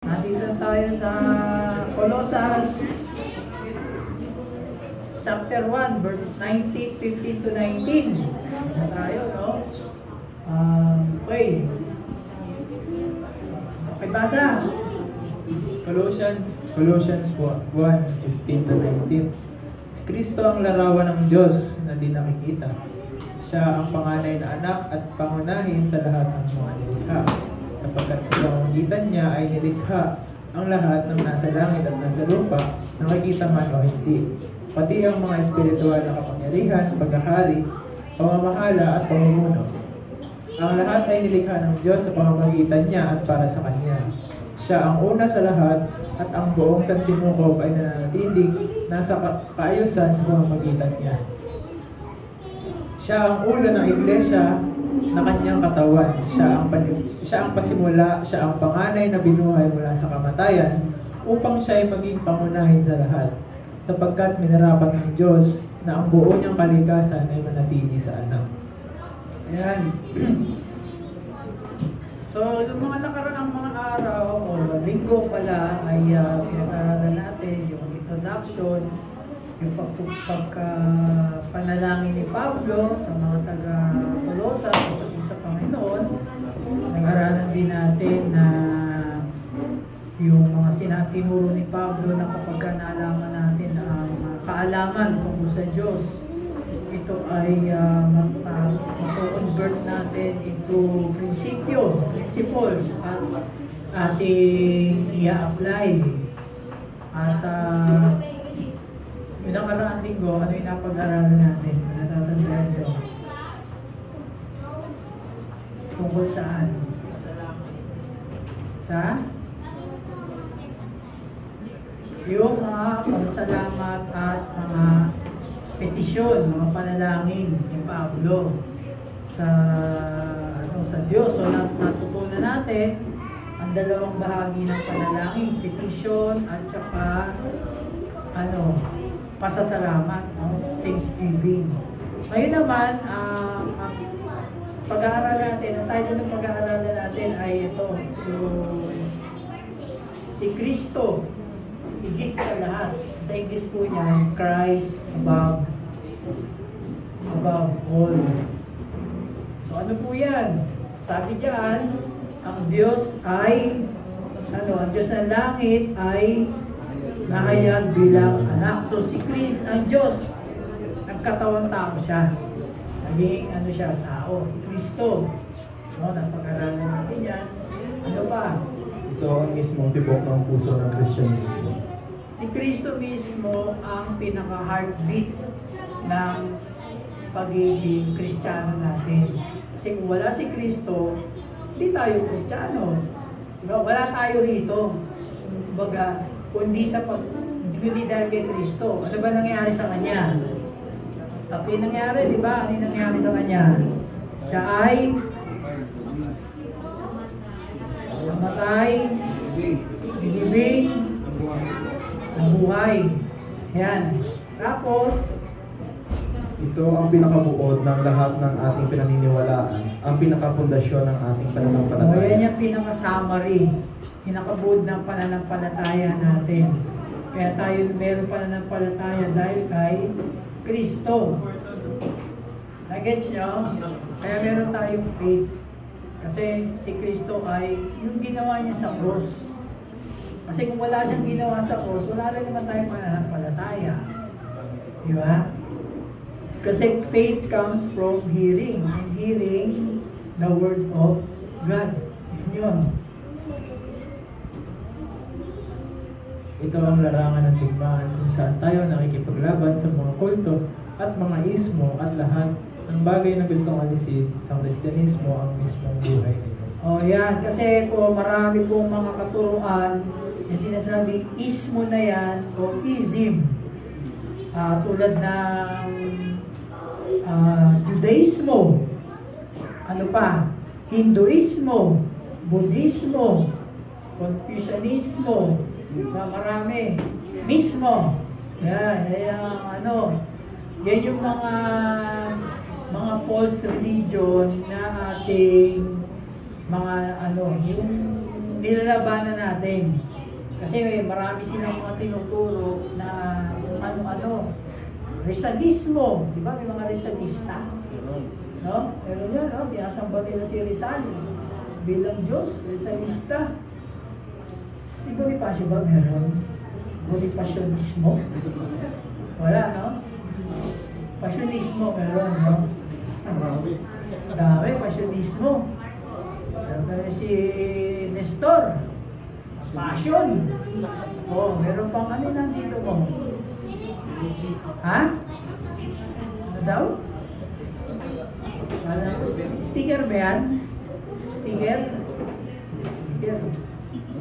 Nandito tayo sa Colossus chapter 1 verses 15 to 19. Na tayo, no? Okay. Okay, basa. Colossians 1:15 to 19. Si Kristo ang larawan ng Diyos na di nakikita. Siya ang panganay na anak at pangunahin sa lahat ng mga nilikha. Sapagkat sa pamamagitan niya ay nilikha ang lahat ng nasa langit at nasa lupa, nakikita man o hindi. Pati ang mga espiritual na kapangyarihan, paghahari, pamamahala at pamumuno. Ang lahat ay nilikha ng Diyos sa pamamagitan niya at para sa Kanya. Siya ang una sa lahat at ang buong sansimukob ay nananatiling nasa kaayusan sa pamamagitan niya. Siya ang ulo ng iglesia na kanyang katawan. Siya ang pasimula, siya ang panganay na binuhay mula sa kamatayan upang siya ay maging pangunahin sa lahat. Sapagkat minarapat ng Diyos na ang buo niyang kalikasan ay manatili sa anak. Ayan. So, yung mga nakaraang mga araw o linggo pala ay pinag-aralan natin yung introduction, yung pagkapanalangin ni Pablo sa mga taga-Colosas o pati sa Panginoon. Nag-aralan din natin na yung mga tinuro ni Pablo na kapag naalaman natin ang kaalaman tungkol sa Diyos, ito ay ma-convert natin into principles at ating i-apply. At yung nakaraang linggo, ano yung napag-aralan natin? Natatandaan nyo? Tungkol saan? Sa? Yung mga pasalamat at mga petisyon, mga panalangin ni Pablo sa Diyos. So natutunan natin ang dalawang bahagi ng panalangin, petisyon at saka pasasalamat, thanksgiving. Ngayon naman, pag-aaral natin, ang title ng pag-aaralan natin ay ito, si Kristo higit sa lahat. Sa English po niya, Christ above all. So ano po yan? Sabi diyan, ang Diyos ay ang Diyos ng langit ay nahayag bilang anak. So si Christ, ang Diyos, nagkatawang tao siya. Naging siya, tao. Si Kristo. No, napag-aralan natin yan. Ano pa? Ito ang mismong tibok ng puso ng Kristyanismo. Si Kristo mismo ang pinaka-heartbeat ng pagiging Kristiyano natin. Kasi kung wala si Kristo, hindi tayo Kristiyano. Diba? Wala tayo rito. Kumbaga, kundi dahil kay Kristo. Ano ba nangyari sa Kanya? Tapi nangyari, di ba? Ano yung nangyari sa Kanya? Siya ay namatay, nilibing, nabuhay. Yan. Tapos, ito ang pinakabuod ng lahat ng ating pinaniniwalaan, ang pinakapundasyon ng ating pananampalataya. Yan yung pinaka-summary, pinakabuod ng pananampalataya natin. Kaya tayo meron pananampalataya dahil kay Kristo. Nagets nyo? Kaya meron tayong faith. Kasi si Kristo ay yung ginawa niya sa cross. Kasi kung wala siyang ginawa sa cross, wala rin naman tayong pananampalataya. Di ba? Kasi faith comes from hearing, and hearing the word of God. Yun. Ito ang larangan ng digmaan kung saan tayo nakikipaglaban sa mga kulto at mga ismo at lahat ng bagay na gustong alisin sa Kristyanismo ang mismong buhay nito. O yan, kasi po marami pong mga katuruan yung sinasabi ismo na yan o ism. Tulad ng Judaismo, ano pa? Hinduismo, Budismo, Confucianismo, marami. Mismo. Yan yung mga false religion na ating yung nilalabanan natin. Kasi marami silang mga tinuturo na ano-ano. Rizalismo. Di ba? May mga Rizalista. No? Pero yun, no? Sinasamba nila si Rizal bilang Diyos. Rizalista. Si Bonifacio ba meron? Bonifacionismo? Wala, no? Pasyonismo meron, no? Dami, pasyonismo. Meron si Nestor. Passion. Oh, meron pang ano nandito mo? Ha? Ano daw? Sticker ba yan? Sticker? Sticker.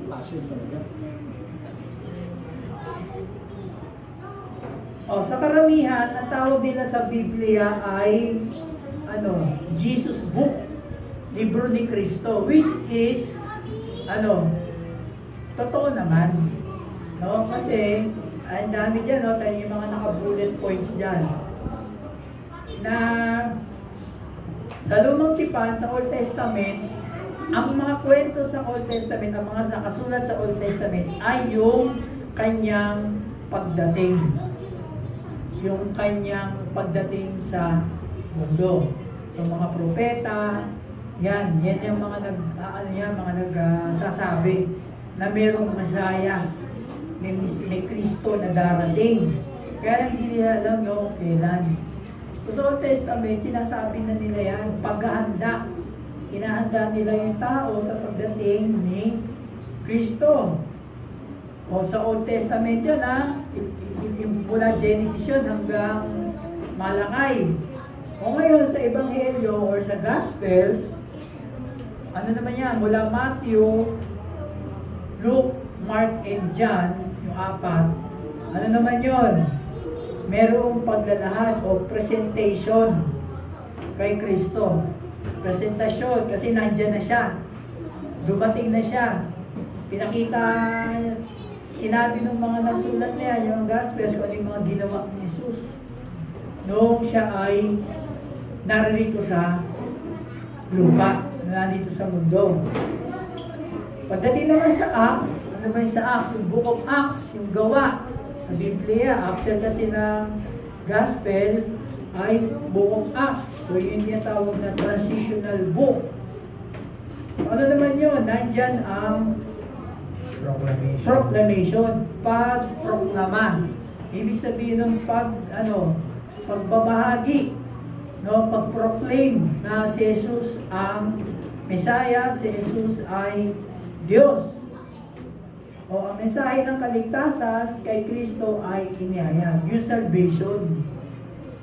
Passion talaga. Oh, sa karamihan, ang tawag nila sa Biblia ay Jesus Book, libro ni Kristo, which is totoo naman. No? Kasi ang dami diyan, no, tayo yung mga naka-bullet points diyan. Na sa Lumang Tipan, sa Old Testament, ang mga kwento sa Old Testament, ang mga nakasulat sa Old Testament ay yung kanyang pagdating. Yung kanyang pagdating sa mundo. So mga propeta, yan yung mga nagsasabi na mayroong Masayas, may Kristo na darating. Kaya hindi nila alam yung kailan. So sa Old Testament, sinasabi na nila yan, paghahanda. Hinahanda nila yung tao sa pagdating ni Kristo. O sa Old Testament yun, mula Genesis yun hanggang Malakay. O ngayon sa Ebanghelyo or sa Gospels, ano naman yan, mula Matthew, Luke, Mark, and John, yung 4, ano naman yun? Merong paglalahad o presentation kay Kristo. Presentasyon, kasi nandyan na siya. Dumating na siya. Pinakita, sinabi ng mga nasulat na yan, yung Gospels, kung ano yung mga ginawa ni Jesus. Noong siya ay naririto sa lupa, nandito sa mundo. Pagdating naman sa Acts, ano naman sa Acts? Yung Book of Acts, yung gawa sa Biblia, after kasi ng Gospel, ay Book of Acts. So yun yung tawag na transitional book. Ano naman yun? Nandyan ang proclamation. Pagproklama. Ibig sabihin ng pagbabahagi, no, pagproclaim na si Jesus ang Mesaya, si Jesus ay Diyos. O ang mensahe ng kaligtasan kay Kristo ay inihayag. Yung salvation,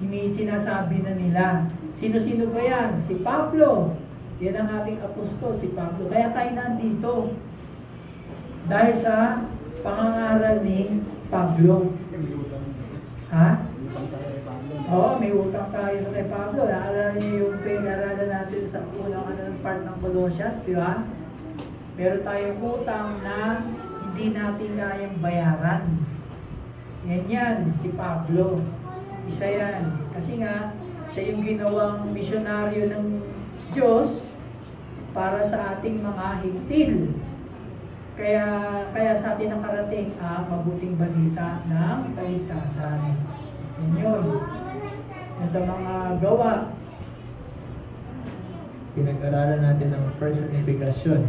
sinasabi na nila. Sino-sino ba yan? Si Pablo. Yan ang ating apostol, si Pablo. Kaya tayo nandito. Dahil sa pangangaral ni Pablo. Ha? Oo, may utang tayo sa kay Pablo. Naalala niyo yung pinag-aralan natin sa unang part ng Colossians, di ba? Meron tayong utang na hindi natin kayang bayaran. Yan, si Pablo. Isa yan. Kasi nga, siya yung ginawang misyonaryo ng Diyos para sa ating mga hintil. Kaya sa atin nakarating ang mabuting balita ng kaligtasan. Yun. Sa mga gawa, pinag-aralan natin ang personification.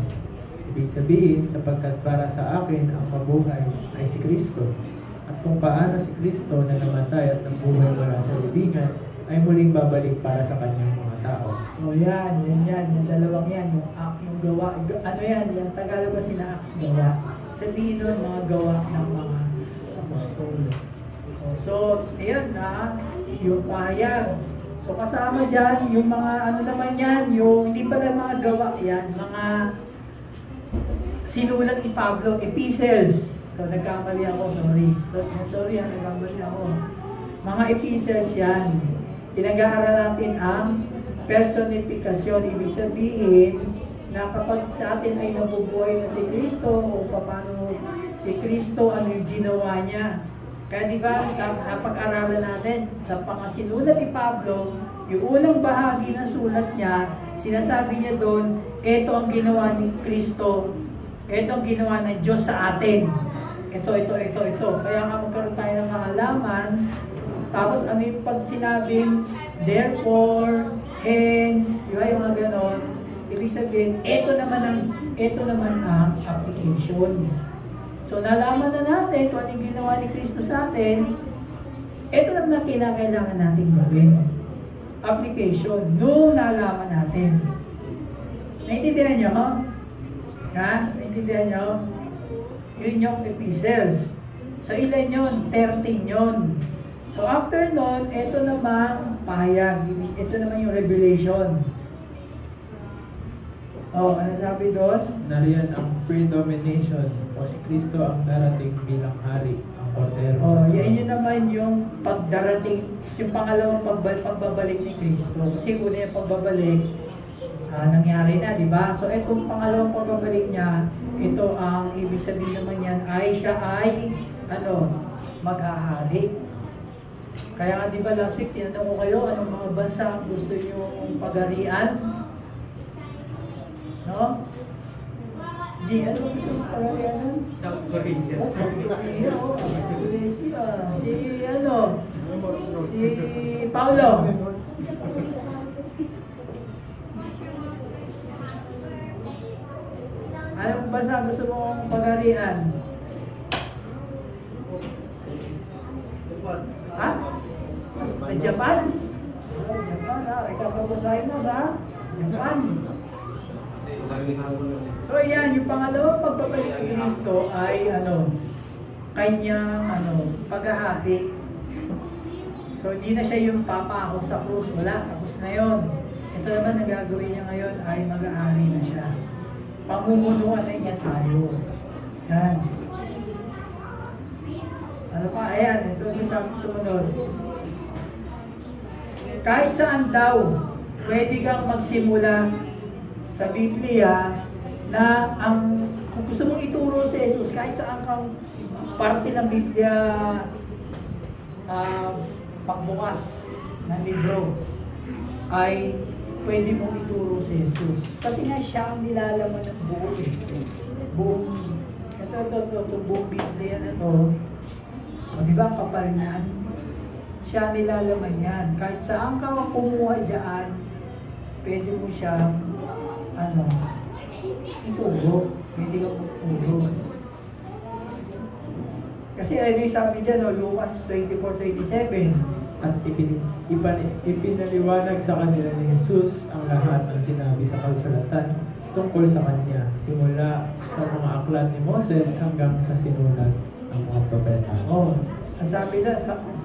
Ibig sabihin, sapagkat para sa akin ang mabuhay ay si Kristo. At kung paano si Kristo na namatay at nabuhay mula sa libingan ay muling babalik para sa kanyang mga tao. O yan, yung dalawang yan, yung gawa, ano yan, yung Tagalog kasi na Acts gawa. Sabihin nun, mga gawa ng mga apostol. So, ayan na, yung pahayag. So, kasama dyan, yung mga, ano naman yan, yung, hindi pala mga gawa yan, mga sinulat ni Pablo, epistles. So, nagkamali ako, sorry, nagkamali ako. Mga epistles yan. Pinag-aaral natin ang personifikasyon. Ibig sabihin, na kapag sa atin ay nabubuhay na si Kristo, o paano si Kristo, ano yung ginawa niya. Kaya di ba, sa napag-aralan natin, sa pangasinulat ni Pablo, yung unang bahagi ng sulat niya, sinasabi niya doon, ito ang ginawa ni Kristo Ito ang ginawa ng Diyos sa atin. Ito. Kaya nga magkaroon tayo ng kaalaman. Tapos ano yung pag sinabing, therefore, hence, di ba yung mga ganon? Ibig sabihin, ito naman ang application. So nalaman na natin kung ano yung ginawa ni Kristo sa atin, ito naman ang kailangan natin gawin. Application. Nung nalaman natin. Naintindihan nyo? Ha? Naintindihan nyo? Yun yung epistles. So ilan yun? 13 yun. So after nun, ito naman pahayag. Ito naman yung revelation. Oh, ano sabi doon? Nariyan ang predomination o si Kristo ang darating bilang hari, ang kordero. Oh, yan yun naman yung pagdarating, yung pangalawang pagbabalik ni Kristo. Kasi una yung pagbabalik, nangyari na, di ba? So itong pangalawang pagbabalik niya, ito ang ibig sabihin naman yan ay siya ay maghahari. Kaya nga di ba last week tinanong ko kayo anong mga bansa ang gusto niyong pagarian? No? G, ano ba gusto mong pagarian nun? South Korea. Oh, South Korea, oh. Indonesia. Si Paulo. Anong bansa gusto mong pagarian? Ha? Japan? Japan, ha? Ikapag-usahin mo sa Japan. So yan, yung pangalawang pagbabalik ni Kristo ay kanyang paghahati. So hindi na siya yung papako sa krus, wala, tapos na yon. Ito naman na gagawin niya ngayon ay mag-ahari na siya. Pamumunuan na niya tayo. Yan. Ano pa? Ayan, ito yung sumunod. Kahit saan daw, pwede kang magsimula sa Biblia na kung gusto mong ituro si Jesus, kahit saan kang parte ng Biblia pagbukas ng libro, ay pwede mong ituro si Jesus. Kasi nga siya ang nilalaman ng buo buong Biblia na to. O diba, kapal niyan? Siya nilalaman yan. Kahit saan ka kumuha dyan, pwede mo siyang ituro. Pwede kang magturo. Kasi ano yung sabi dyan, Lucas 24:27. At ipinaliwanag sa kanila ni Jesus ang lahat ng sinabi sa kasulatan tungkol sa kanya, simula sa mga aklat ni Moses hanggang sa sinulat ng mga propeta. Oh, ang sabi na,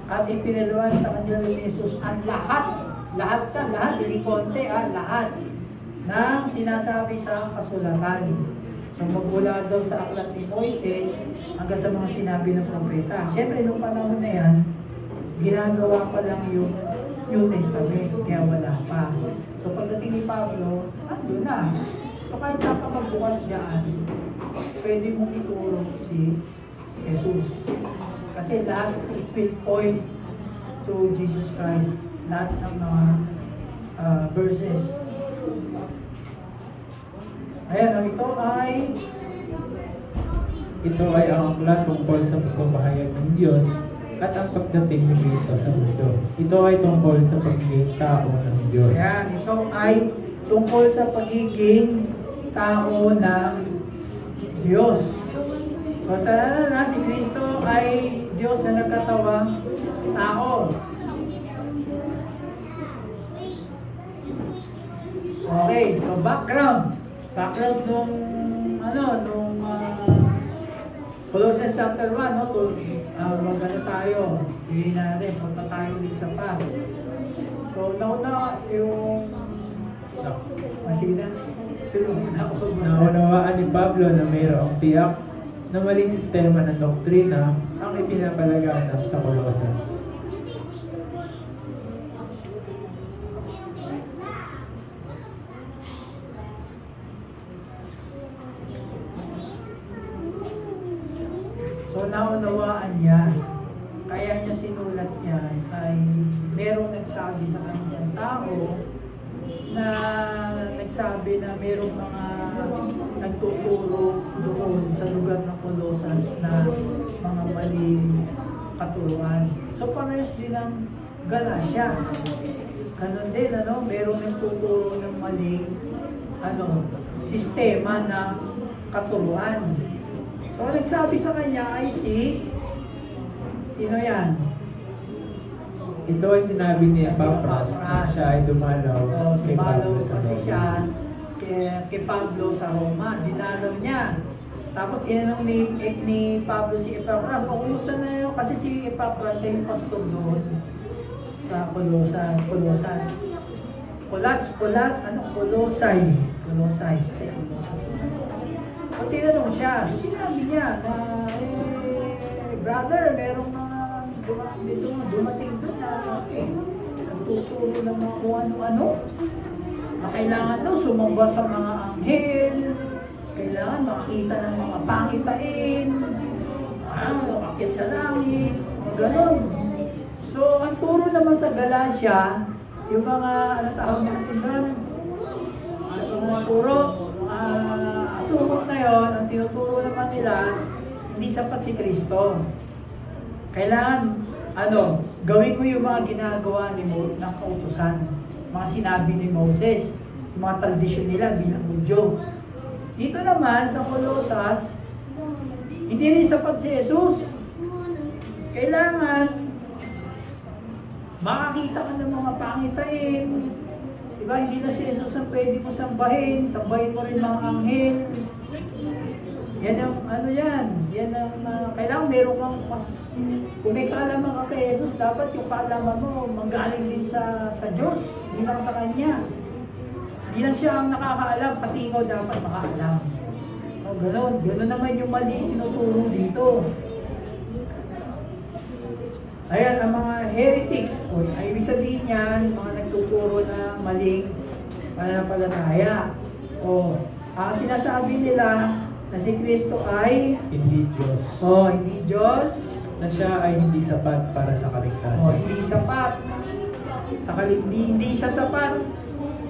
at ipinaliwanag sa kanila ni Jesus ang lahat, hindi konti, lahat ng sinasabi sa kasulatan. So magmula daw sa aklat ni Moises hanggang sa mga sinabi ng propeta. Siyempre, nung panahon na yan, ginagawa pa lang yung New Testament, kaya wala pa. So pagdating ni Pablo, ando na. So kahit saan ka magbukas dyan, pwede mong ituro si Jesus. Kasi lahat, it will point to Jesus Christ. Lahat ng mga verses. Ayan, ito ay ang aklat tungkol sa pagpapahayag ng Diyos at ang pagdating ni Kristo sa mundo. Ito ay tungkol sa pagiging tao ng Diyos. Ayan, ito ay tungkol sa pagiging tao ng Diyos. So, tala na, si Kristo ay Diyos na nagkatawang tao. Okay, so background nung Colossians chapter 1, magano tayo, hindi natin, punta tayo ulit sa past. So, nauna yung masina, Naunawaan ni Pablo na mayroong tiyak na maling sistema ng doktrina ang ipinapalaganap sa Colosas. So naunawaan niya, kaya niya sinulat yan, ay merong nagsabi sa kanyang tao na nagsabi na merong mga nagtuturo doon sa lugar ng Colosas na mga maling katuruan. So parehas din ang Galatia. Ganon din, merong nagtuturo ng maling sistema ng katuruan. So ang nagsabi sa kanya ay sino yan? Ito ay sinabi ni Epaphras na siya ay dumalaw kay Pablo sa kasi Roma. siya kay Pablo sa Roma. Dinalaw niya. Tapos inanong ni Pablo si Epaphras, kumusta na yun? Kasi si Epaphras siya yung pastor doon sa Colosas. Colossae. Kasi Colosas. So tinanong siya, sinabi niya na, brother, merong mga dumating doon na nagtuturo ng mga kung ano-ano. Na kailangan daw sumamba sa mga anghel, kailangan makita ng mga pangitain, akit sa langit, ganon. So, ang turo naman sa Galatia, yung mga, tawag natin doon, mga turo, asumot na yon, ang tinuturo naman nila, hindi sapat si Kristo. Kailangan, gawin mo yung mga ginagawa ng kautusan, mga sinabi ni Moses, yung mga tradisyon nila bilang Hudyo. Dito naman sa Colosas, hindi rin sapat si Jesus. Kailangan makakita ka ng mga pangitain. Diba? Hindi na si Jesus ang pwede mo sambahin. Sambahin mo rin mga anghel. Yan ang yan ang kailangan meron kang kung may kaalaman ka kay Jesus, dapat yung kaalaman mo manggaling din sa Diyos, hindi lang sa Kanya. Hindi lang siya ang nakakaalam, pati ikaw dapat makaalam. Gano'n naman yung maling tinuturo dito. Ayan, ang mga heretics, ay ibig sabihin yan, mga nagtuturo na maling pananampalataya. Sinasabi nila na si Kristo ay hindi Diyos. Hindi Diyos. Na siya ay hindi sapat para sa kaligtasan. Hindi sapat. Hindi siya sapat.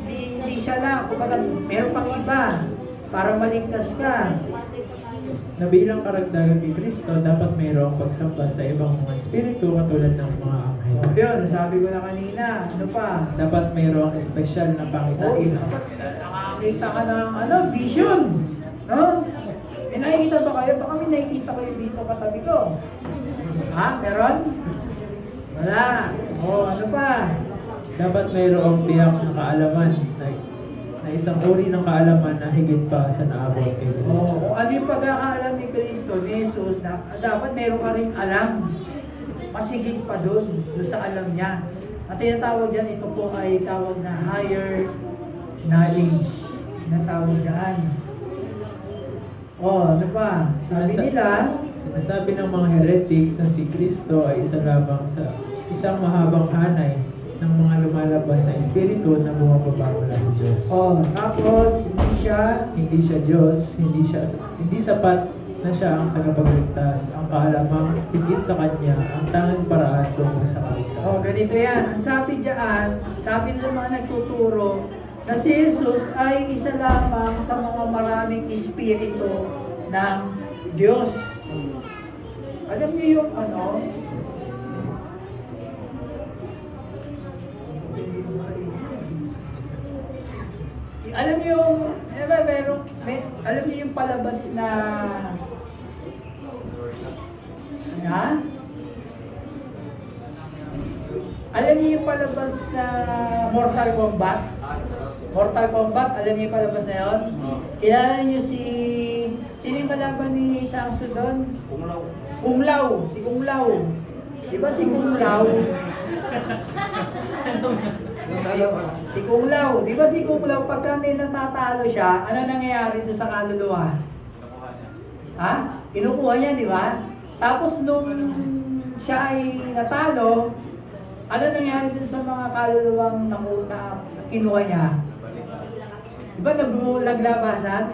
Hindi siya lang. Kumbaga, meron pang iba para maligtas ka. Na bilang karagdagan kay Kristo, dapat mayroong pagsamba sa ibang mga espiritu katulad ng mga anghel. Yun, sabi ko na kanina. Ano pa? Dapat mayroong espesyal na pangitain. Dapat nakakita ka ng vision. No? May nakikita ba kayo? Baka may nakikita kayo dito katabi ko. Meron? Wala. Ano pa? Dapat mayroong tiyak na kaalaman na isang uri ng kaalaman na higit pa sa naabot kay Kristo. Kung ano yung pagkakaalam ni Kristo, ni Jesus, dapat mayroon ka rin alam. Masigit pa doon sa alam niya. At tinatawag dyan, ito po ay tawag na higher knowledge. Tinatawag dyan. Ano pa? Sinasabi ng mga heretics na si Kristo ay isa lamang sa isang mahabang hanay ng mga lumalabas na espiritu na bumababa mula sa Diyos. Tapos hindi siya Diyos, hindi sapat na siya ang tagapagligtas, ang kaalamang higit sa Kanya, ang tanging paraan tungo sa kaligtasan. Ganito yan. Ang sabi diyan, sabi ng mga nagtuturo, na si Jesus ay isa lamang sa mga maraming espiritu ng Diyos. Alam niyo yung alam niyo yung palabas na alam niyo yung palabas na Mortal Kombat? Alam niyo yung palabas na yun? Kilala niyo sino yung kalaban ni Shang Tsung doon? Kung Lao. Si Kung Lao. Diba si Kung Lao? Si Kung Lao. Diba si Kung Lao, pagka may natatalo siya, ano nangyayari doon sa kaluluwa? Kinukuha niya, di ba? Tapos nung siya ay natalo, ano nangyari doon sa mga kaluluwang na kinuha niya? Diba naglaglabasan?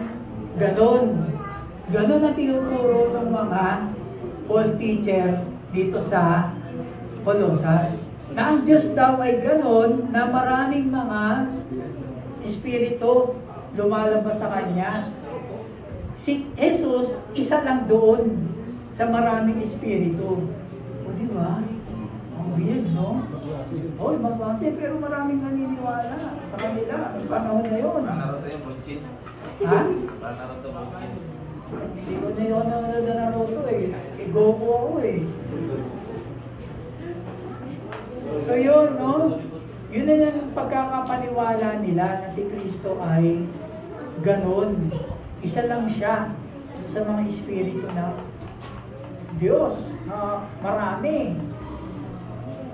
Ganon ang tinuturo ng mga false teacher dito sa Colosas. Na ang Diyos daw ay ganon na maraming mga espiritu lumalabas sa Kanya. Si Jesus, isa lang doon sa maraming espiritu. O di ba? Ang weird, no? Klase. O, ibang klase, pero maraming naniniwala sa kanila. Ang panahon na yun. Naruto yung Bunchin. Ha? Naruto Bunchin. Hindi ko na yun nanonood na Naruto eh. Goku ako eh. So yun, no? Yun na yung pagkakapaniwala nila na si Kristo ay ganon. Isa lang siya sa mga espiritu na Diyos na marami.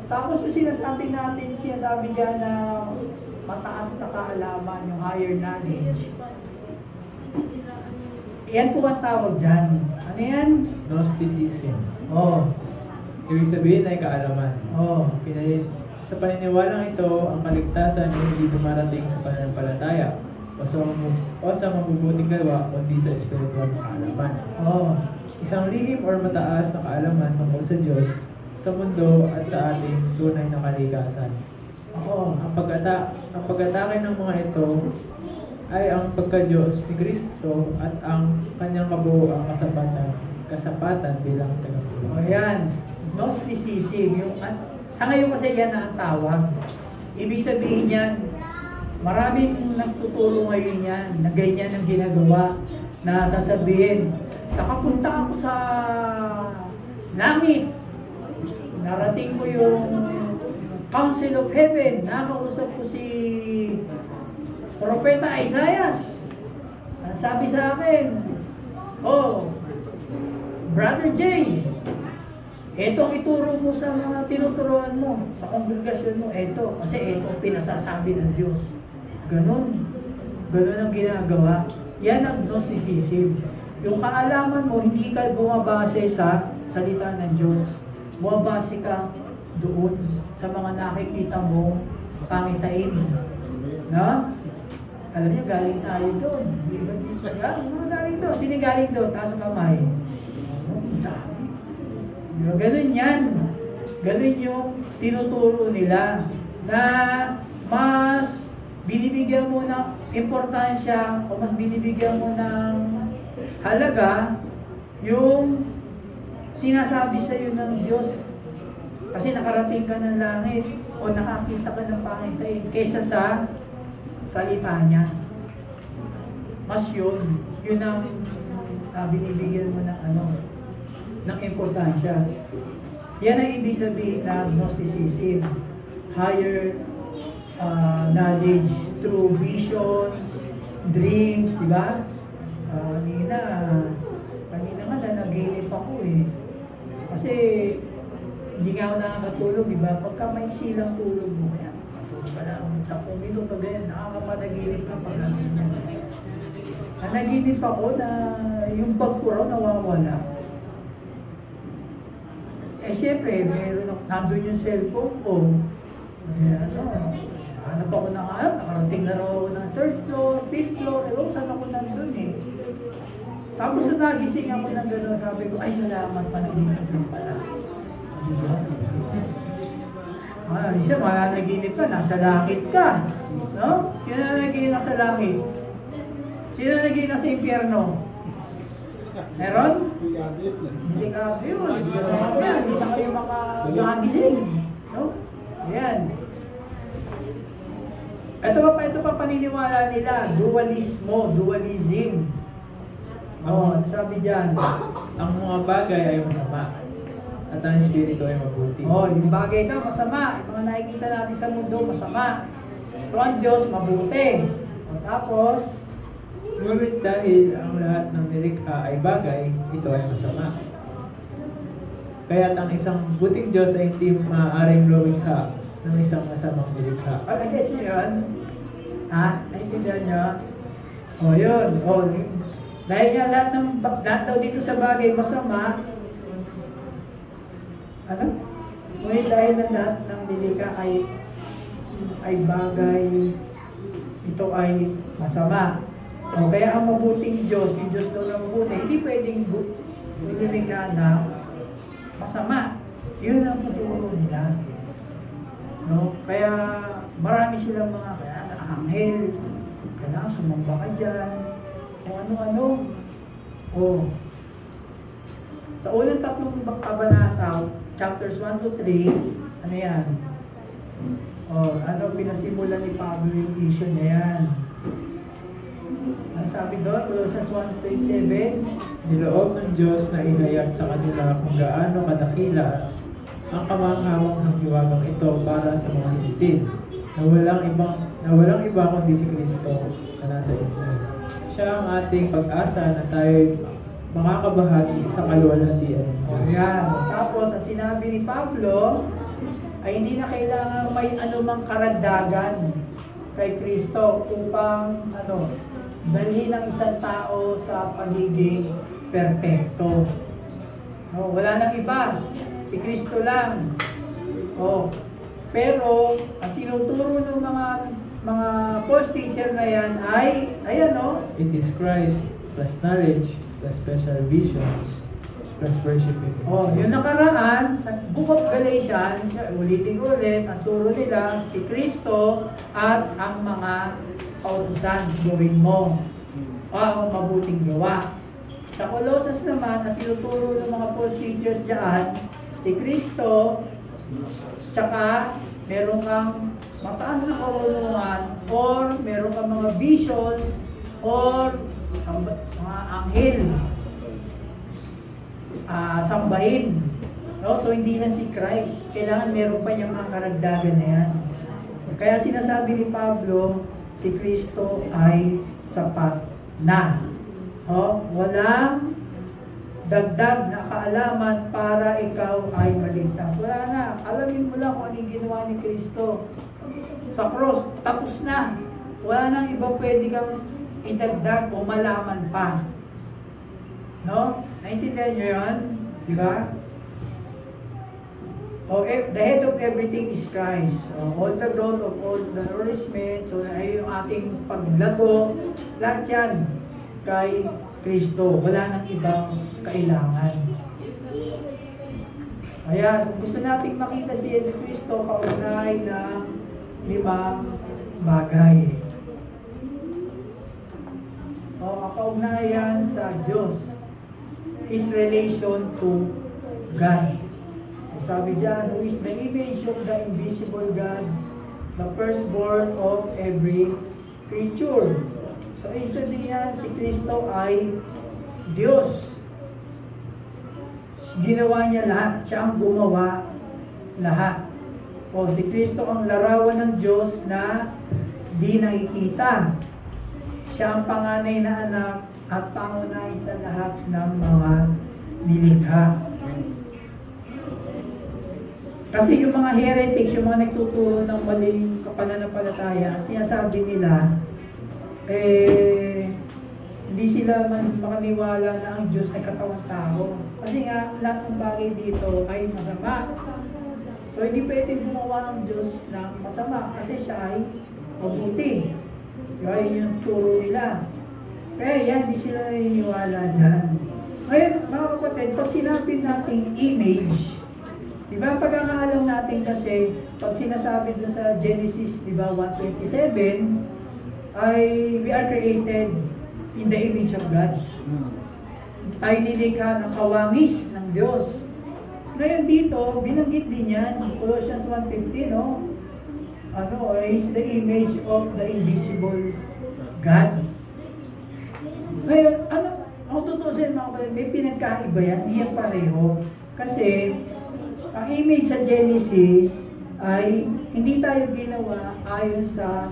Tapos yung sinasabi dyan na mataas na kaalaman, yung higher knowledge. Yan po ang tawag dyan. Ano yan? Gnosticism. Oh. Ibig sabihin ay kaalaman. Oh. Sa paniniwalang ito, ang kaligtasan ay hindi dumarating sa pananampalataya o sa mabubuting gawa kundi sa espiritual na kaalaman. Oh. Isang lihim or mataas na kaalaman tungkol sa Diyos, sa mundo at sa ating tunay na kalikasan. Oo. Ang pag-atake ng mga ito ay ang pagka-Diyos ni Kristo at ang kanyang kabuuang kasapatan bilang tagapagligtas. O yan, Gnosticism. Sa ngayon kasi yan na ang tawag. Ibig sabihin yan, maraming nagtuturo ngayon yan, na ganyan ang ginagawa, na sasabihin, nakapunta ako sa langit, narating ko yung Council of Heaven, nakausap ko si Propeta Isaias. Sabi sa akin, oh, Brother Jay, etong ituro mo sa mga tinuturuan mo, sa kongregasyon mo, eto, kasi etong pinasasabi ng Diyos. Ganon. Ganon ang ginagawa. Yan ang Gnosticism. Yung kaalaman mo, hindi ka bumabase sa salita ng Diyos. Bumabase ka doon sa mga nakikita mong pangitain. No? Alam niyo, galing tayo doon. Iba dito. Mga galing doon. Sino galing doon? Taas ang kamay. Ang dami. Diba? Ganun yan. Ganun yung tinuturo nila na mas binibigyan mo ng importansya o mas binibigyan mo ng halaga yung sinasabi sa iyo ng Diyos. Kasi nakarating ka ng langit o nakakita ka ng pangitain kaysa sa salita niya. Mas yun ang binibigyan mo ng ng importansya. Yan ang ibig sabihin ng Gnosticism. Higher knowledge through visions, dreams, di ba? Kanina nga nanaginip ako eh. Kasi hindi nga ako nakakatulog, di ba? Pagka may silang tulog mo, kaya matulog ka lang sa 10 minuto, ganyan, nakakapanaginip ka pag ganyan. Nanaginip ako na yung bag ko raw nawawala. Eh syempre, nandun yung cellphone ko. Hanap ako ng nakarating na raw ako ng 3rd floor, 5th floor, saan ako nandun eh. Tapos nung nagising ako ng gano'n, sabi ko, ay salamat, panaginip lang pala. Diba? Isa mananaginip ka, nasa langit ka. No? Sino na naginip nasa langit? Sino na naginip sa impyerno? Meron? Hindi ka yun. Hindi na kayo makagising. No? Ayan. Ito pa paniniwala nila, dualism. Sabi dyan, ang mga bagay ay masama at ang espiritu ay mabuti. Yung bagay daw masama, yung mga nakikita natin sa mundo masama. So ang Diyos mabuti. Tapos, ngunit dahil ang lahat ng nilikha ay bagay, ito ay masama. Kaya't ang isang buting Diyos ay hindi maaaring lumikha ng isang masamang nilikha. guess nyo yun? Naintindihan nyo? Yun. Dahil nga lahat daw dito sa bagay masama, ngunit dahil na lahat ng nilikha ay bagay, ito ay masama. Kaya ang mabuting Diyos, yung Diyos daw na mabuti, hindi pwedeng nilikha na masama. Yun ang tuturo nila. No? Kaya marami silang kaya sa anghel, kailangan sumamba ka dyan, kung ano-ano. Oh. Sa unang tatlong kabanata, chapters 1 to 3, ano yan? Pinasimulan ni Pablo yung issue na yan. Ang sabi doon, Colossians 1:27, Niloob ng Diyos na ihayag sa kanila kung gaano kadakila ang kamanghawang hiwagang ito para sa mga hinitin, na walang iba kundi si Kristo na nasa inyo. Siya ang ating pag-asa na tayo makakabahagi sa kaluwalhatian ng Diyos. Ayan. Tapos, ang sinabi ni Pablo, ay hindi na kailangan may anumang karagdagan kay Kristo upang dalhin ang isang tao sa pagiging perpekto. Wala nang iba. Si Kristo lang. Pero, ang sinuturo ng mga false teacher na yan ay, It is Christ plus knowledge plus special visions plus worshiping. yung nakaraan, sa Book of Galatians, ulitin-ulit, ang turo nila, si Kristo at ang mga kautusan, gawin mo. Ang mabuting gawa. Sa Colossus naman, ang tinuturo ng mga false teachers dyan, si Kristo, tsaka meron kang mataas na karunungan, or meron kang mga visions, or mga anghel. Sambahin. So, hindi lang si Christ. Kailangan meron pa niyang mga karagdagan na yan. Kaya sinasabi ni Pablo, si Kristo ay sapat na. Walang dagdag na kaalaman para ikaw ay maligtas. Wala na. Alamin mo lang kung anong ginawa ni Kristo. Sa cross, tapos na. Wala nang iba pwede kang idagdag o malaman pa. Naintindihan nyo yun? Di ba? The head of everything is Christ. All the growth of all the nourishment, so ay yung ating paglago, lahat yan kay Kristo. Wala nang ibang kailangan. Ayan, kung gusto nating makita si Jesus Kristo, kaugnay ng 5 bagay. Ang kaugnayan sa Diyos, His relation to God. So, sabi dyan, who is the image of the invisible God, the firstborn of every creature. So, isa diyan, si Kristo ay Diyos. Ginawa niya lahat. Siya ang gumawa lahat. Si Kristo ang larawan ng Diyos na di nakikita. Siya ang panganay na anak at pangunahin sa lahat ng mga nilikha. Kasi yung mga heretics, yung mga nagtuturo ng maling pananampalataya, sinasabi nila, hindi sila makaniwala na ang Diyos ay katawang tao. Kasi nga, lahat ng bagay dito ay masama. So, hindi pwede gumawa ang Diyos ng masama kasi siya ay mabuti. Diba? Yun yung turo nila. Kaya yan, di sila naniniwala dyan. Ngayon, mga kapatid, pag sinabi natin image, di ba, pagkakaalam natin kasi, pag sinasabi doon sa Genesis, di ba, 1:27, ay we are created in the image of God. Tayo nilikha ng kawangis ng Diyos. Ngayon dito, binanggit din yan, Colossians 1:15, is the image of the invisible God. Ngayon, ang tutusin mga kapatid, may pinagkaiba yan, hindi yan pareho. Kasi, ang image sa Genesis ay hindi tayo ginawa ayon sa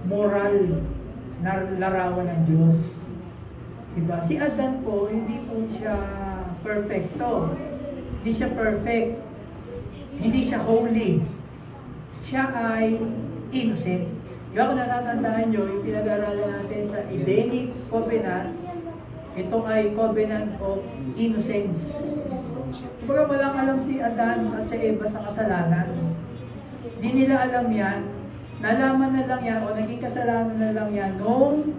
moral na larawan ng Diyos. Diba? Si Adan po, hindi po siya perfecto. Hindi siya perfect. Hindi siya holy. Siya ay innocent. Diba kung natatandaan nyo, yung pinag-aralan natin sa Edenic Covenant, ito ay Covenant of Innocence. Kumbaga walang alam si Adan at si Eva sa kasalanan. Di nila alam yan. Nalaman na lang yan o naging kasalanan na lang yan nung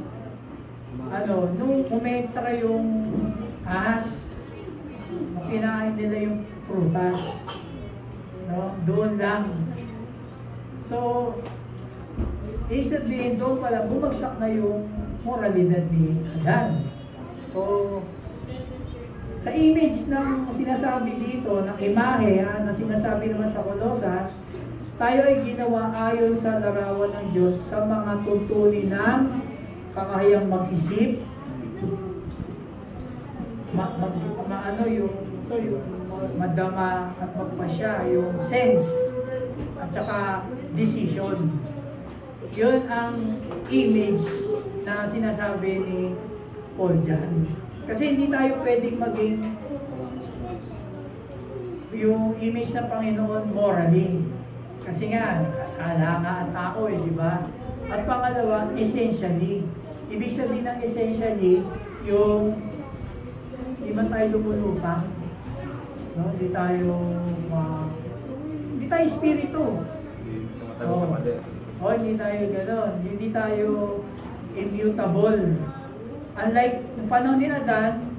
umetra yung ahas. Nung kinain nila yung prutas. Doon lang. So, ibig sabihin doon pala bumagsak na yung moralidad ni Adan. So, So, sa image ng sinasabi dito, ng imahe na sinasabi naman sa Colosas, tayo ay ginawa ayon sa larawan ng Diyos sa mga tuntunin ng kakayang mag-isip, yung madama at magpasya, yung sense, at saka decision. Yun ang image na sinasabi ni Paul dyan. Kasi hindi tayo pwedeng maging yung image ng Panginoon morally. Kasi nga, kasala nga ang tao di ba? At pangalawa, essentially. Ibig sabihin ng essentially, yung hindi man tayo lumulupang. No? Hindi tayo espiritu. Tumatalo sa pader. Hindi tayo gano'n. Hindi tayo immutable. Unlike nung panahon ni Adan,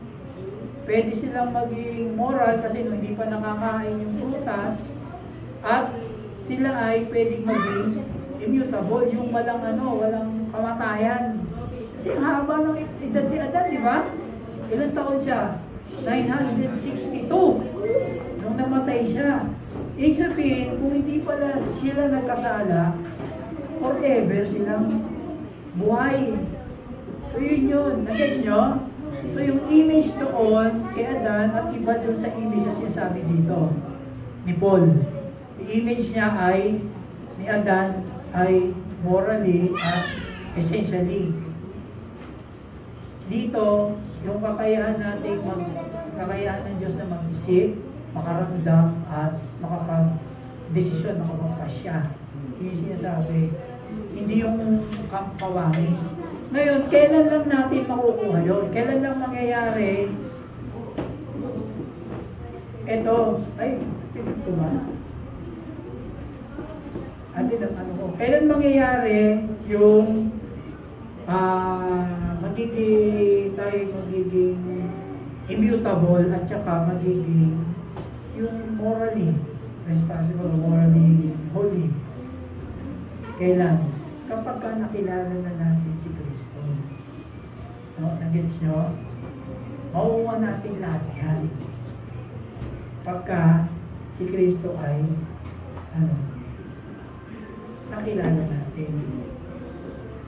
pwede silang maging moral kasi nung hindi pa nakakain yung prutas, at sila ay pwedeng maging immutable, yung walang kamatayan. Kasi haba ng edad ni Adan, di ba? Ilang taon siya? 962 nung namatay siya. Ibig sabihin, kung hindi pala sila nagkasala, forever silang buhay. So yun. Nag-gets nyo? So yung image doon kay Adan at iba doon sa image na sinasabi dito ni Paul. Yung image niya ay ni Adan ay morally at essentially. Dito, yung kakayahan ng Diyos na mag-isip, makaramdam at makapag-desisyon, makapagpasya. Yung sinasabi, hindi yung kawangis. Ngayon, kailan lang natin makukuha yun? Kailan lang mangyayari? Ito, pinito ba? Kailan mangyayari yung magiging immutable at saka magiging yung morally responsible, morally holy? Kailan? Kapag nakilala na natin si Kristo. Nag-gets nyo? Mauuwa natin lahat yan. Pagka si Kristo ay nakilala natin.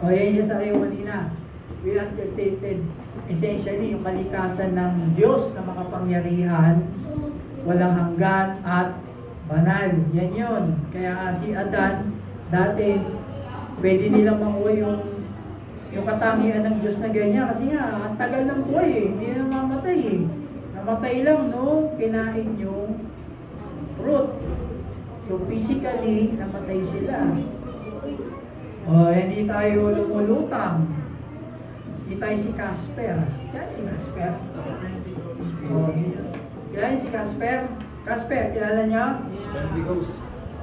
Yan yung sa kayo kanina. We entertained essentially yung kalikasan ng Diyos na makapangyarihan, walang hanggan at banal. Yan yun. Kaya si Adan, dati, pwede nilang makuha yung katangian ng Diyos na ganyan. Kasi nga, ang tagal ng buhay hindi na mamatay Namatay lang kinain yung fruit. So physically, namatay sila. Hindi tayo lumulutang. Hindi tayo si Casper. Yan si Casper. Yan si Casper. Casper, kilala niya? Bendigos.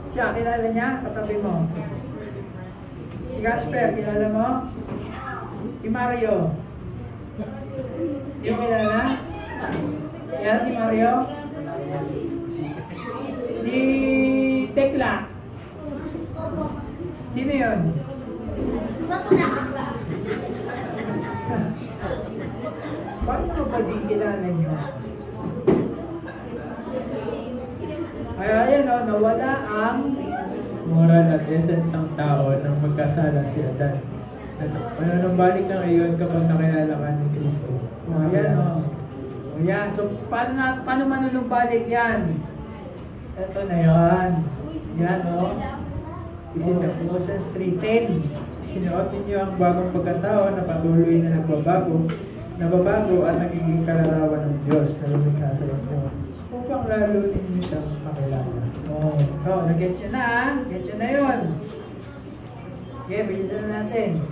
Siya, kilala niya? Katabi mo. Si Casper, kilala mo? Si Mario. Yung kilala? Yan si Mario. Si Tekla. Sino yun? Bakit mo ba di kilala niyo? Kaya yan nawala ang moral at essence ng tao nang magkasala si Adan. Manunumbalik na ngayon kapag nakilala ka ni Kristo. Yan. So, paano manunumbalik yan? Ito na yan. Yan, Colossians 3:10. Sinuot ninyo ang bagong pagkatao na patuloy na nababago at nagiging kalarawan ng Diyos na lumikha sa inyo upang lalo ninyo siyang makilala. Nag-gets yun na, Gets yun na yun. Okay, bilisan na natin.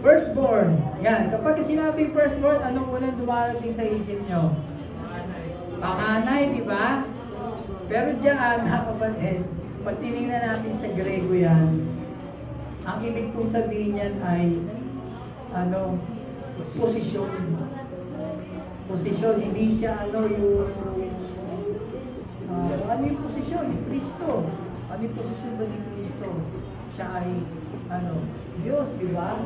Firstborn. Yan, kapag sinabi firstborn, anong unang dumarating sa isip nyo? Panganay, di ba? Pero diyan, kapatid, pag tinignan natin sa Grego yan, ang ibig pong sabihin yan ay posisyon. Posisyon, hindi siya yung ano yung posisyon ni Kristo? Ano yung posisyon ba ni Kristo? Siya ay Diyos, di ba?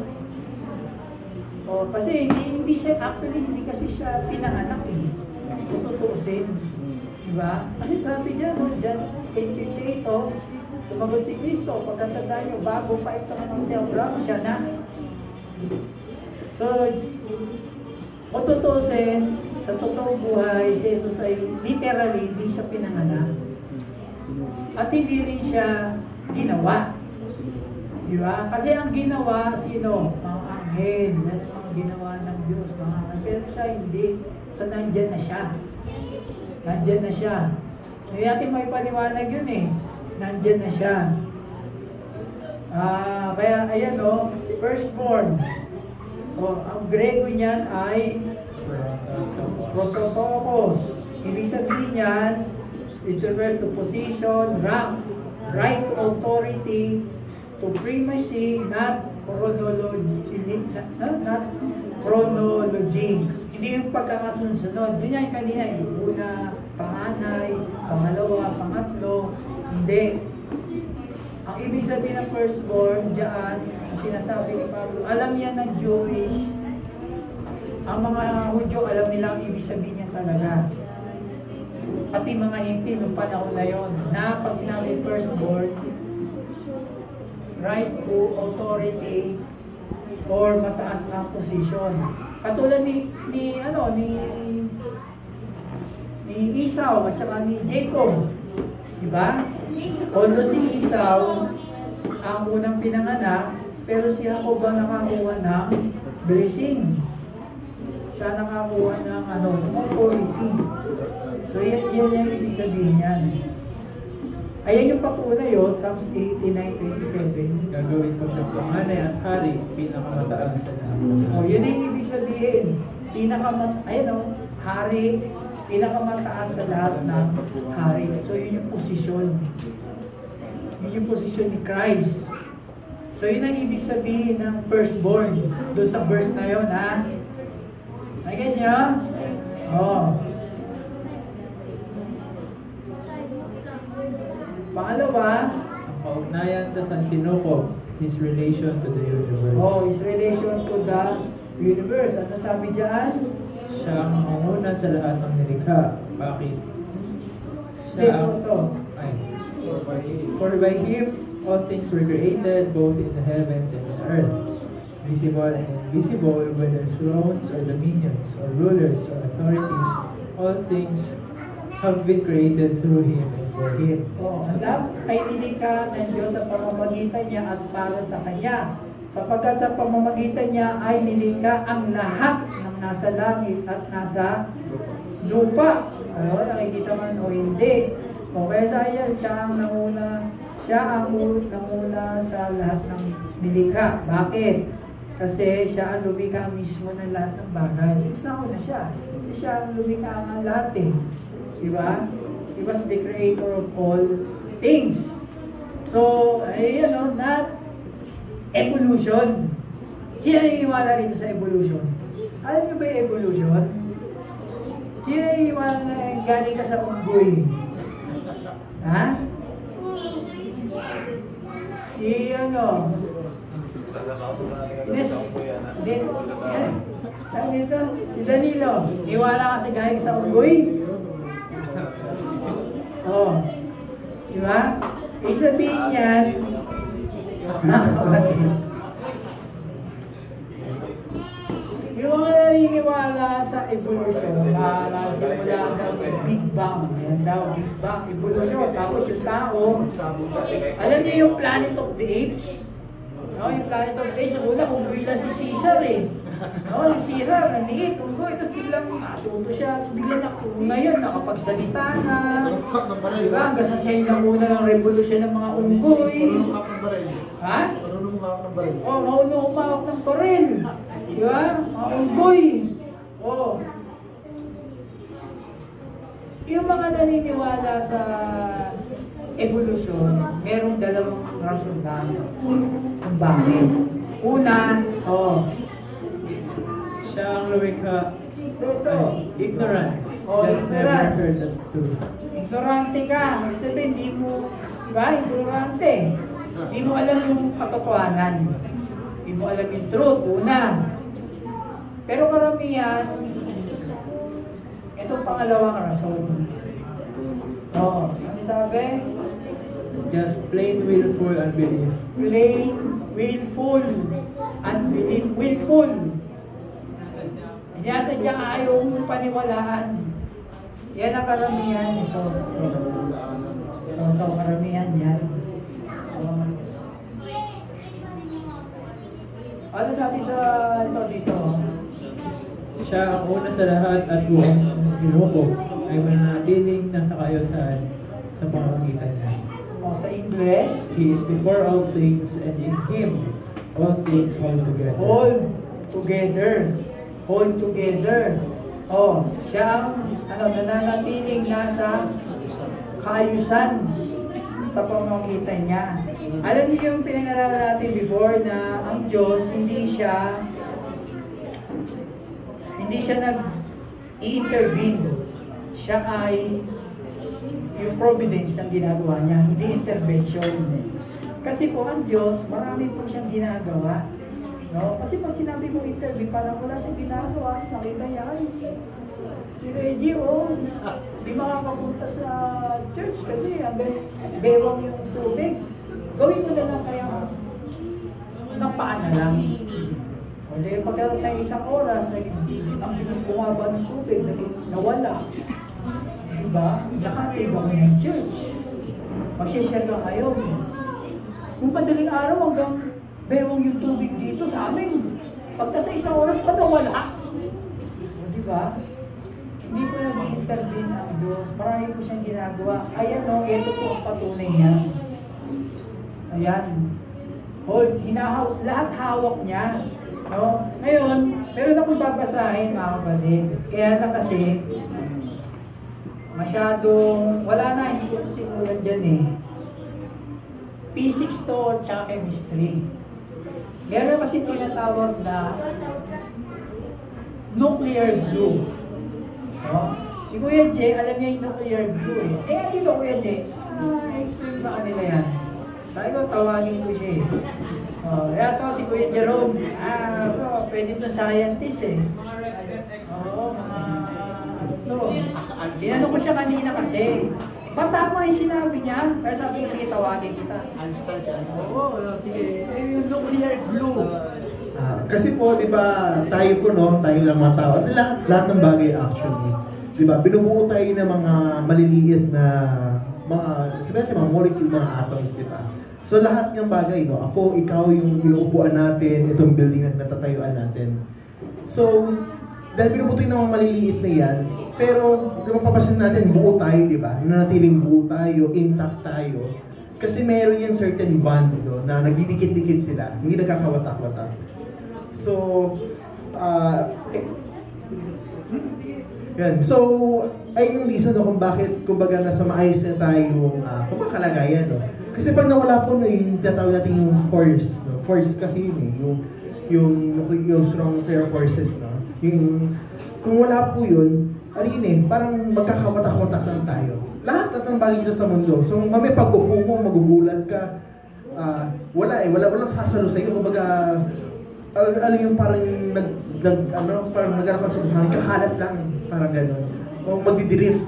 Kasi hindi siya, actually, hindi kasi siya pinanganak eh. Kung tutuusin. Diba? Kasi sabi niya, no, John 8:58, sumagot si Kristo, pagkatandaan niyo, bago pa ito ng si Abraham, siya na. So, kung tutuusin, sa totoong buhay, si Jesus ay literally, hindi siya pinanganak. At hindi rin siya ginawa. Diba? Kasi ang ginawa, sino? Mga anghel. Yan ang ginawa ng Diyos, mga anghel. Pero siya hindi. So, nandyan na siya. Nandyan na siya. Hindi natin may paliwanag yun eh. Nandyan na siya. Kaya, ayan o, firstborn. Ang Grego niyan ay prototokos. Ibig sabihin niyan, it refers to position, rank, right to authority, to primacy, not chronology. Hindi yung pagkakasunod-sunod. Yun yan kanina, yung una, panganay, pangalawa, pangatlo. Hindi. Ang ibig sabihin ng firstborn, dyan, ang sinasabi ni Pablo, alam yan ng Jewish. Ang mga Hudyo, alam nila ang ibig sabihin niya talaga. Pati mga Hinti, noong panahon na yun, na pag sinabi firstborn, right to authority or mataas ang position. Katulad ni Esau at saka ni Jacob. Diba? Although si Esau ang unang pinanganak, pero si Jacob ang nakakuha ng blessing. Siya nakakuha ng authority. So yan yung ibig sabihin yan. Ayan yung patunay Psalms 89:27. Gagawin ko siyang panganay at hari, pinakamataas sa lahat. Yun yung ibig sabihin. Hari, pinakamataas sa lahat ng hari. So yun yung posisyon. Yun yung posisyon ni Christ. So yun ang ibig sabihin ng firstborn. Doon sa verse na yun, ha? Nag-guess nyo? Pangalawa, ang kaugnayan sa Sansinukob, his relation to the universe. his relation to the universe. Ano sabi dyan? Siya ang manguna sa lahat ng nilikha. Bakit? Siya ang... For by him, all things were created, both in the heavens and in the earth, visible and invisible, whether thrones or dominions, or rulers or authorities, all things have been created through him and for him. Ang lahat ay nilikha ng Diyos sa pamamagitan niya at para sa Kanya. Sapagkat sa pamamagitan niya ay nilikha ang lahat ng nasa langit at nasa lupa. Nakikita man o hindi. Kaya siya ang nanguna sa lahat ng nilikha. Bakit? Kasi siya ang lumikha mismo ng lahat ng bagay. Isa ko na siya. Kasi siya ang lumikha ng lahat eh. Diba? He was the creator of all things. So, not evolution. Sino naniniwala rito sa evolution? Alam niyo ba yung evolution? Sino naniniwala na galing ka sa unggoy? Ha? Si Danilo, niwala ka sa galing sa unggoy? Diba? Sabihin niyan, yung mga naniniwala sa evolution, simula ng Big Bang, yan daw, Big Bang, evolution, tapos yung tao, alam niyo yung Planet of the Apes? Yung Planet of the Apes, yung una, unggoy lang si Caesar eh. Yung Caesar, naliit, unggoy, tapos biglang matuto siya, tapos biglang ngayon, nakapagsalita na. Diba? Hanggang sa siya yung namuna ng revolusyon ng mga unggoy. Ha? Maunong umawak ng baril. Diba? Mga unggoy. Yung mga naniniwala sa evolution, merong dalawang rason lang kung bakit. Una, siya ang lumikha. Ignorance. Ignorance. Never heard the truth. Ignorante ka. Ibig sabihin, hindi mo, diba? Ignorante. Hindi mo alam yung katotohanan. Hindi mo alam yung truth. Una. Pero karamihan, itong pangalawang rason. Ano sabi? Just plain willful unbelief. Plain, willful, unbelief, willful. Sinasadya ayaw paniwalaan. Yan ang karamihan ito. Ito, karamihan yan. Ano sabi sa ito dito? Siya ang una sa lahat at buong sinuko ay mananatiling nasa kayosan sa pamamagitan niya. Sa English, He is before all things, and in Him all things hold together. hold together. Hold together. Siya ang nananatiling nasa kaayusan sa pamamagitan niya. Alam niyo yung pinag-aralan natin before na ang Diyos hindi siya nag-i-intervene. Siya ay yung providence ng ginagawa niya, hindi intervention. Kasi po ang Diyos, marami po siyang ginagawa. No? Kasi pag sinabi mo intervene, parang wala siyang ginagawa, nakita niya, ay, si Reggie, hindi makakapunta sa church kasi hanggang bewang yung tubig. Gawin mo na lang kaya ng paa na lang. Kasi pagka sa isang oras, ang bilis bumaba ng tubig, nawala. Diba? Nakatid ako ng church. Magsishare ka kayo. Kung madaling araw hanggang bewang yung tubig dito sa amin. Pagka sa isang oras pa nawala. Diba? Hindi po nag-i-intervene ang Diyos. Marami po siyang ginagawa. Ayan ito po ang patunay niya. Ayan. Lahat hawak niya. No? Ngayon, meron akong babasahin mga kapatid. Kaya na kasi, masyadong, wala na, hindi ko sinulat dyan eh. Physics to, tsaka chemistry. Meron kasi tinatawag na nuclear glue. No? Si Kuya J, alam niya yung nuclear glue eh. Hindi ko Kuya J, explain sa kanila yan. Sabi ko, tawagin ko siya eh. Ito si Kuya Jerome. Pwede ito scientist eh. Mga ano to. Tinanong ko siya kanina kasi. Ba't tama yung sinabi niya? Kaya sabi ko, sige, tawagin kita. Einstein. Sige. Yung nuclear glue. Kasi po, di ba, tayo po, tayo lang mga tao, lahat ng bagay actually, di ba, binubuo tayo ng mga maliliit na sabihin natin, mga molecule, mga atoms, di ba? So lahat ng bagay, ako, ikaw, yung inuupuan natin, itong building na natatayuan natin. So, dahil binubuo tayo ng mga maliliit na yan, pero, di ba, papasin natin, buo tayo, di ba? Nanatiling buo tayo, intact tayo. Kasi meron yan certain bond, na nagdidikit-dikit sila, hindi nagkakawatak-watak. So, yan. So, ayun yung reason kung bakit, kumbaga, nasa maayos na tayo, kalagayan, Kasi pag nawala po yung tatawag natin yung force, Force kasi yun yung strong nuclear forces, kung wala po yun, parang magkakawatak-watak lang tayo. Lahat ng bagay dito sa mundo. So, mamaya pag upo mo, magugulat ka, walang sasalo sa iyo. Kumbaga, alam yung parang parang nagkaroon sa buhay, kakalat lang, parang gano'n. O magdidrift,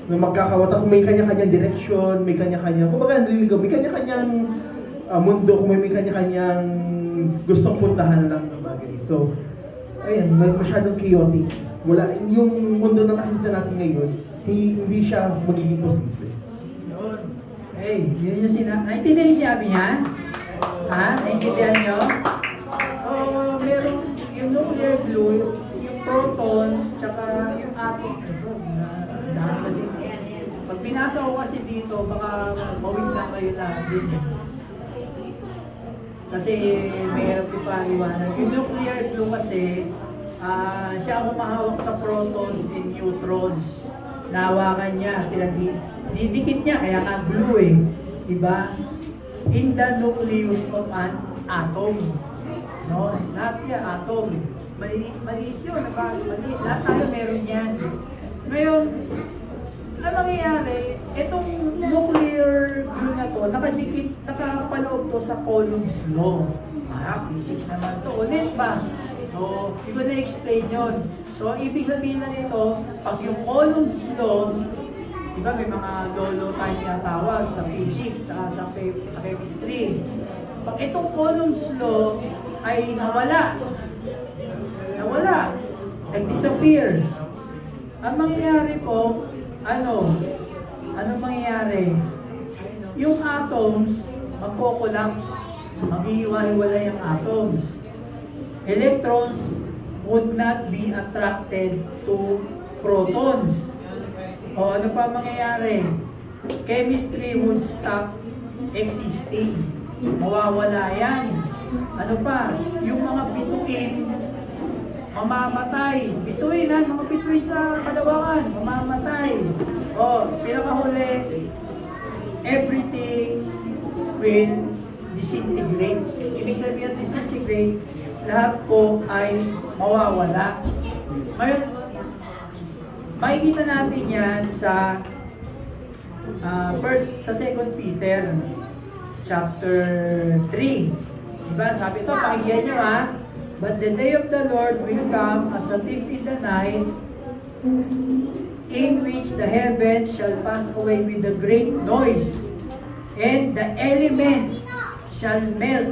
magkakawatak, may kanya-kanyang direction, may kanya-kanyang, kumbaga naliligaw, may kanya-kanyang mundo, kung may kanya-kanyang gustong puntahan lang ng bagay. So, ayun, masyadong chaotic. Yung mundo na nakikita natin ngayon, hindi siya magiging posible. Yun yung naintindihan yung sinabi niya? Naintindihan nyo? Meron yung nuclear glue, yung protons, tsaka yung atom. Dahil kasi, pag binasa ko kasi dito, baka mawid lang kayo lahat din. Kasi mayroon ipaliwanag. Yung nuclear glue kasi, siya ang humahawak sa protons and neutrons. Nahawakan niya, didikit niya, kaya nga glue eh. Diba? In the nucleus of an atom. No? Lahat yan, atom. Maliit yun, maliit. Lahat tayo meron yan. Ngayon, ang nangyayari, itong nuclear glue na to, nakapaloob to sa Coulomb's law. Physics naman to. Ulit ba? So, hindi ko na-explain yun. So, ibig sabihin na nito, pag yung Coulomb's law, di ba may mga lolo tayo tinatawag sa physics, sa chemistry. Pag itong Coulomb's law ay nawala, nag-disappear, ang mangyayari po, ano mangyayari? Yung atoms, magko-collapse, maghihiwa-hiwalay ang atoms. Electrons would not be attracted to protons. O ano pa mangyayari? Chemistry would stop existing. Mawawala yan. Ano pa? Yung mga bituin, mamamatay. Bituin ha, mga bituin sa kalawakan, mamamatay. O, pinakahuli, everything will disintegrate. Ibig sabihin disintegrate, lahat po ay mawawala. Ngayon, makikita natin yan sa sa 2 Peter chapter 3. Diba? Sabi ito, pakinggan nyo ha. But the day of the Lord will come as a thief in the night, in which the heavens shall pass away with a great noise, and the elements shall melt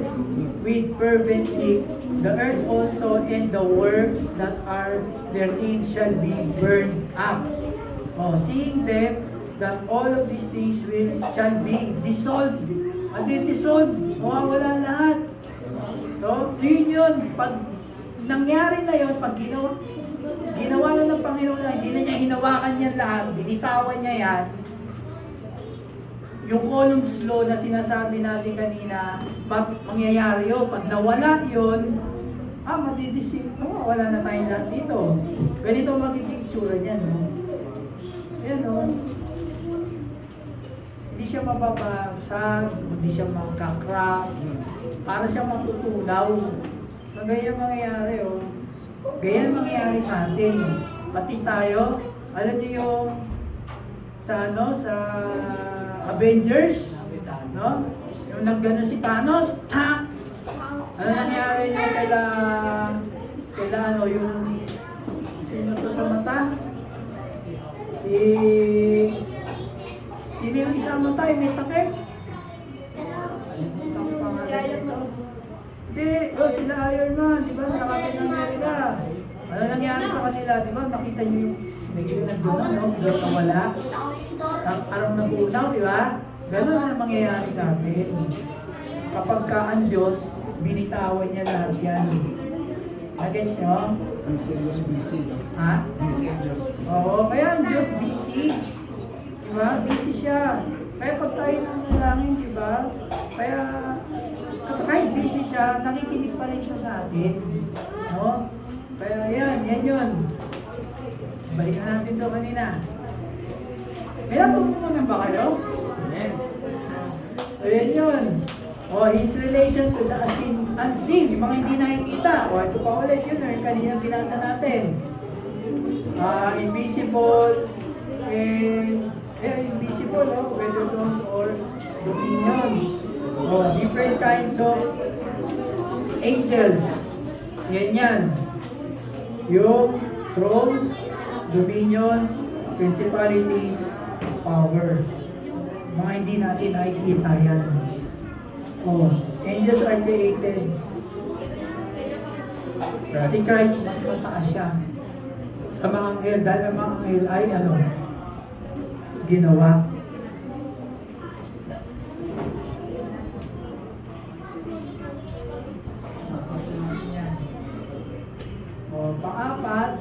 with fervent heat. The earth also and the works that are therein shall be burned up. Seeing them that all of these things shall be dissolved. Dissolved, mawawala lahat. So, yun. Pag nangyari na yun, pag ginawa na ng Panginoon na, hindi na niya hinawakan yan lahat, binitawan niya yan, yung Coulomb's law na sinasabi natin kanina, pag mangyayari yun, pag nawala yun, wala na tayo lahat dito. Ganito magiging itsura niyan, no? Yan, no? Hindi siya mababasag, hindi siya magkakrap, para siya matutunaw. Na ganyan mangyayari, oh. Ganyan mangyayari sa atin. Pati tayo, alam niyo yung sa Avengers, no? Yung naggano si Thanos, ano nangyari niya kaila yung sino to sa mata? Sino yung isang mata, may takip? Hindi, sila Iron Man, di ba? Sa Captain America. Ano nangyari sa kanila, di ba? Nakita niyo yung nagdoon, no? Doon na wala. Parang nagunaw, di ba? Ganun na mangyayari sa atin. Kapag ka ang Diyos, binitawan niya lahat yan. Nag-gets nyo? Busy ang Diyos, busy. Ha? Busy ang Diyos. Oo, kaya ang Diyos busy. Diba? Busy siya. Kaya pag tayo nanalangin, diba? Kaya kahit busy siya, nakikinig pa rin siya sa atin. No? Kaya yan yun. Balikan natin doon kanina. May natutunan ba kayo? Amen. Ayan yun. His relation to the unseen, yung mga hindi nakikita. Ito pa ulit yun, yung kanina binasa natin. Invisible, and invisible, whether thrones or dominions. Different kinds of angels. Yan. Yung thrones, dominions, principalities, power. Mga hindi natin nakikita yan. Angels are created. Si Christ, mas mataas siya sa mga anghel, dahil ang mga anghel ay ginawa. Pang-apat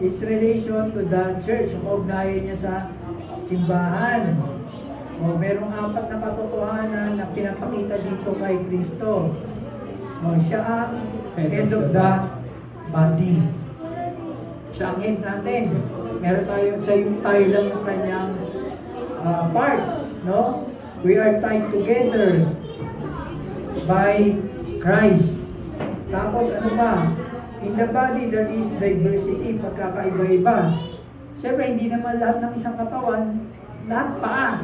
is relation to the church. Ugnayan niya sa simbahan. Merong 4 na katotohanan na pinapakita dito kay Kristo. Siya ang head of the body. Siya ang head natin. Meron tayo lang yung kanyang parts, no? We are tied together by Christ. Tapos ano ba? In the body there is diversity, pagkakaiba-iba. Siyempre, hindi naman lahat ng isang katawan, lahat paa.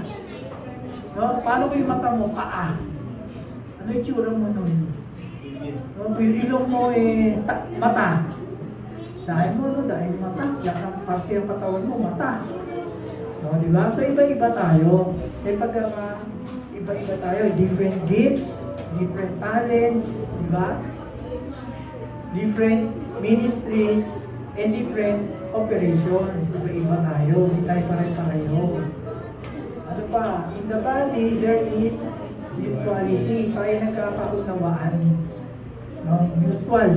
No? Paano ko yung mata mo? Paa. Ano yung tsura mo nun? No, yung ilong mo mata. Dahil mo, no, dahil mata. Lahat ng parte ng katawan mo, mata. No, di ba? So, iba-iba tayo. Iba-iba tayo. Different gifts, different talents, di ba? Different ministries, and different operations. Iba-iba tayo. Hindi tayo pare-pareho. Ano pa? In the body, there is mutuality. Tayo nagkakaunawaan. No? Mutual.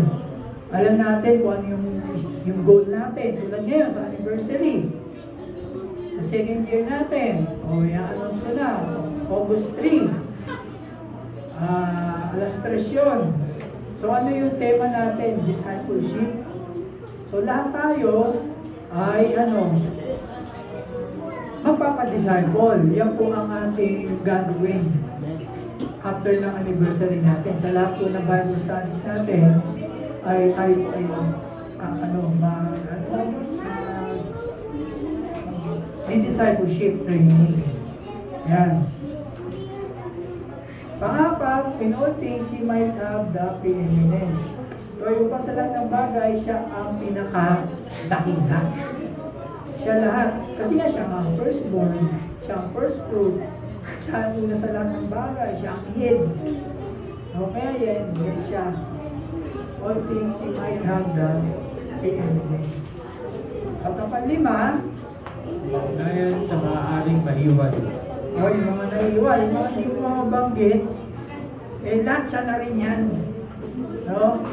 Alam natin kung ano yung goal natin. Tulad ngayon sa anniversary. Sa second year natin. I-announce ko na. August 3. Alas 3 yun. So ano yung tema natin? Discipleship. So lahat tayo ay magpapadisciple. Yan po ang ating gagawin after ng anniversary natin. Sa lahat po ng Bible studies natin ay tayo po ay discipleship training. Yan. Pangapat, in all things, he might have the preeminence. So, yung pa sa lahat ng bagay, siya ang pinaka-dakila. Siya lahat. Kasi nga siya ang firstborn, siya ang first fruit, siya ang una sa lahat ng bagay, siya ang head. Okay, yan siya. All things, he might have the preeminence. At ang panlima, Unayan sa maaaring maiwan. yung mga naiwan, yung mga hindi ko mabanggit, lahat siya na rin yan. No?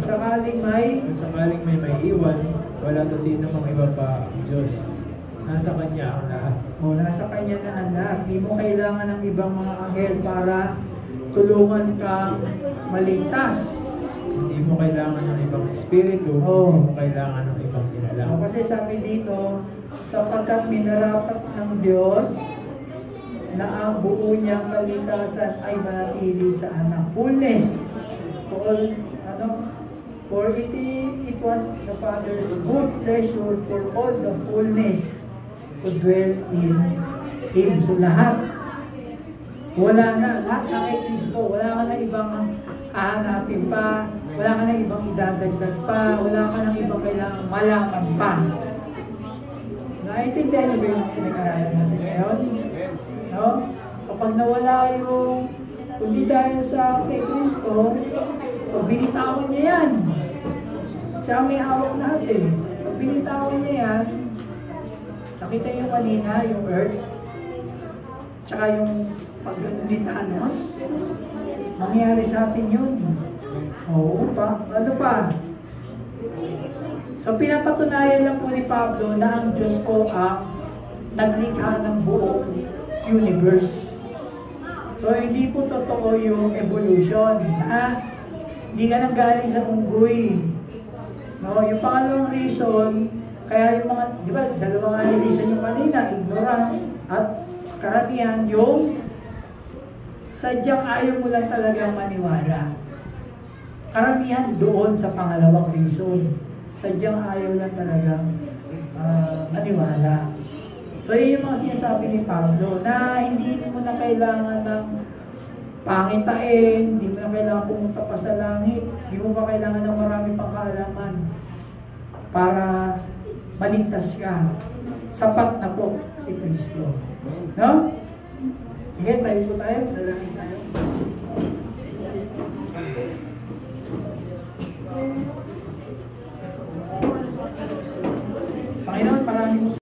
Sakaling Kung sakaling may maiiwan, wala sa sino mang iba pa ang Diyos. Nasa Kanya ang lahat. Nasa Kanya na ang lahat. Hindi mo kailangan ng ibang mga anghel para tulungan kang maligtas. Hindi mo kailangan ng ibang espiritu, hindi mo kailangan ng ibang nilalang. Kasi sabi dito, sapagkat minarapat ng Diyos na ang buo niyang kaligtasan ay manatili sa anak. Fullness. For it was the Father's good pleasure for all the fullness to dwell in Him. So lahat. Wala na. Lahat na kay Kristo. Wala ka na ibang hahanapin pa. Wala ka na ibang idadagdag pa. Wala ka na ibang kailangang malaman pa. Naintindihan niyo ba yung pinag-aralan natin ngayon? No? Kapag nawala yung kundi dahil sa kay Kristo, pag binitawan niya yan, siya may hawak natin. Pag binitawan niya yan, nakita niyo kanina yung earth, tsaka yung pag-gano ni Thanos, mangyari sa atin yun. Ano pa? So pinapatunayan lang po ni Pablo na ang Diyos po ang naglikha ng buong universe. So hindi po totoo yung evolution na hindi ka nang galing sa unggoy. No, yung pangalawang reason, kaya yung mga, di ba, dalawang nga reason yung kanina, ignorance at karamihan yung sadyang ayaw mo lang talagang maniwala. Karamihan doon sa pangalawang reason. Sadyang ayaw lang talagang maniwala. So, yun yung mga sinasabi ni Pablo na hindi mo na kailangan ng pangitain, hindi mo na kailangan pumunta pa sa langit, hindi mo pa kailangan ng marami pang kaalaman para maligtas ka. Sapat na po si Kristo. No? Sige, tayo po tayo. Dalangin tayo. Panginoon, maraming